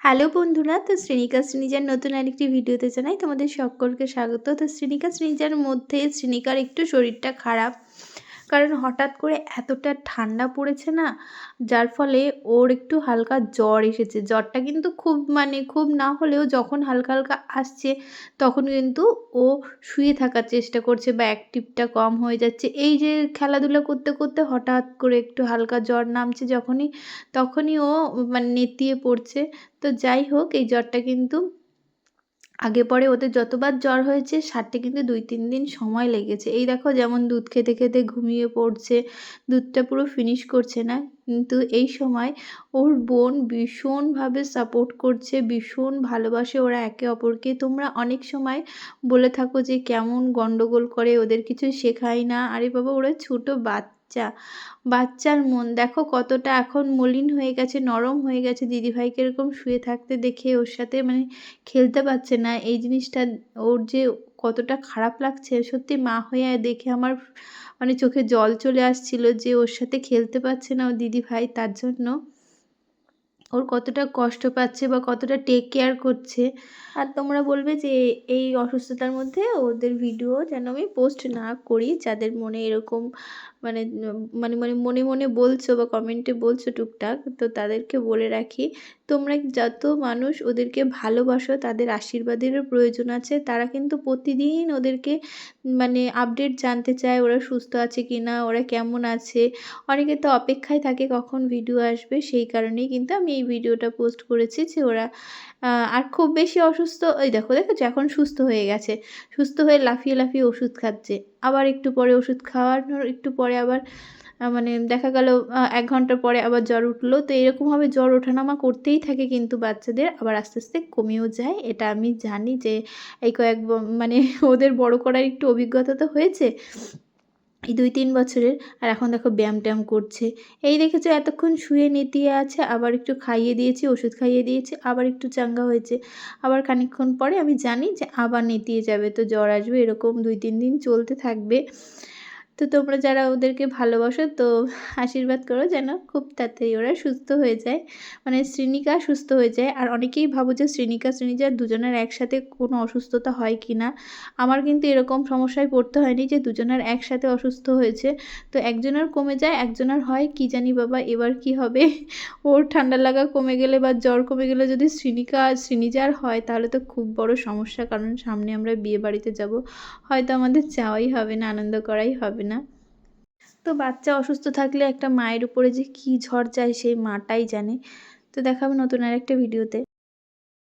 Hello বন্ধুরা, তো শ্রেণিকা শ্রীনিজার নতুন আরেকটি ভিডিওতে জানাই তোমাদের সকলকে স্বাগত। তো শ্রেণিকা শ্রীনিজার মধ্যে শ্রেণিকার একটু শরীরটা খারাপ, কারণ হঠাৎ করে এতটা ঠান্ডা পড়েছে না, যার ফলে ওর একটু হালকা জ্বর এসেছে। জ্বরটা কিন্তু খুব না হলেও যখন হালকা হালকা আসছে তখন কিন্তু ও শুয়ে থাকার চেষ্টা করছে বা অ্যাক্টিভটা কম হয়ে যাচ্ছে। এই যে খেলাধুলা করতে করতে হঠাৎ করে একটু হালকা জ্বর নামছে যখনই, তখনই ও নেতিয়ে পড়ছে। তো যাই হোক, এই জ্বরটা কিন্তু আগে পরে ওদের যতবার জ্বর হয়েছে সারতে কিন্তু ২-৩ দিন সময় লেগেছে। এই দেখো, যেমন দুধ খেতে খেতে ঘুমিয়ে পড়ছে, দুধটা পুরো ফিনিশ করছে না। কিন্তু এই সময় ওর বোন ভীষণভাবে সাপোর্ট করছে, ভীষণ ভালোবাসে ওরা একে অপরকে। তোমরা অনেক সময় বলে থাকো যে কেমন গন্ডগোল করে, ওদের কিছু শেখায় না। আরে বাবা, ওরা ছোট বাচ্চা। বাচ্চার মন দেখো কতটা এখন মলিন হয়ে গেছে, নরম হয়ে গেছে। দিদিভাইকে এরকম শুয়ে থাকতে দেখে ওর সাথে খেলতে পারছে না। এই জিনিসটা ওর যে কতটা খারাপ লাগছে, সত্যি মা হয়ে দেখে আমার চোখে জল চলে আসছিল যে ওর সাথে খেলতে পারছে না ওর দিদিভাই, তার জন্য ওর কতটা কষ্ট পাচ্ছে বা কতটা টেক কেয়ার করছে। আর তোমরা বলবে যে এই অসুস্থতার মধ্যে ওদের ভিডিও যেন আমি পোস্ট না করি। যাদের মনে এরকম মানে মনে মনে বলছো বা কমেন্টে বলছো টুকটাক, তো তাদেরকে বলে রাখি, তোমরা যত মানুষ ওদেরকে ভালোবাসো তাদের আশীর্বাদেরও প্রয়োজন আছে। তারা কিন্তু প্রতিদিন ওদেরকে আপডেট জানতে চায়, ওরা সুস্থ আছে কি না, ওরা কেমন আছে। অনেকে তো অপেক্ষায় থাকে কখন ভিডিও আসবে, সেই কারণেই কিন্তু আমি এই ভিডিওটা পোস্ট করেছি যে ওরা আর খুব বেশি অসুস্থ, ওই দেখেছো এখন সুস্থ হয়ে গেছে। সুস্থ হয়ে লাফিয়ে লাফিয়ে ওষুধ খাচ্ছে। আবার একটু পরে ওষুধ খাওয়ানোর একটু পরে আবার দেখা গেল ১ ঘন্টা পরে আবার জ্বর উঠলো। তো এরকমভাবে জ্বর ওঠানামা করতেই থাকে কিন্তু বাচ্চাদের, আবার আস্তে আস্তে কমেও যায়। এটা আমি জানি যে এই কয়েক ওদের বড় করার একটু অভিজ্ঞতা তো হয়েছে এই ২-৩ বছরের। আর এখন দেখো ব্যায়াম-ট্যায়াম করছে। এই দেখেছো এতক্ষণ শুয়ে নেতিয়ে আছে, আবার একটু খাইয়ে দিয়েছি, ওষুধ খাইয়ে দিয়েছি, আবার একটু চাঙ্গা হয়েছে। আবার খানিকক্ষণ পরে আমি জানি যে আবার নেতিয়ে যাবে, তো জ্বর আসবে, এরকম ২-৩ দিন চলতে থাকবে। তো তোমরা যারা ওদেরকে ভালোবাসো তো আশীর্বাদ করো যেন খুব তাড়াতাড়ি ওরা সুস্থ হয়ে যায়, শ্রীনিকা সুস্থ হয়ে যায়। আর অনেকেই ভাবো যে শ্রীনিকা শ্রীনিজার দুজনের একসাথে কোনো অসুস্থতা হয় কি না। আমার কিন্তু এরকম সমস্যায় পড়তে হয়নি যে দুজনের একসাথে অসুস্থ হয়েছে। তো একজনের কমে যায়, একজনের হয়, কি জানি বাবা এবার কি হবে। ওর ঠান্ডা লাগা কমে গেলে বা জ্বর কমে গেলে যদি শ্রীনিজার হয় তাহলে তো খুব বড় সমস্যা, কারণ সামনে আমরা বিয়েবাড়িতে যাব, হয়তো আমাদের যাওয়াই হবে না, আনন্দ করাই হবে না। তো বাচ্চা অসুস্থ থাকলে একটা মায়ের উপরে যে কী ঝড় যায় সেই মাটাই জানে। তো দেখা হবে নতুন আরেকটা ভিডিওতে।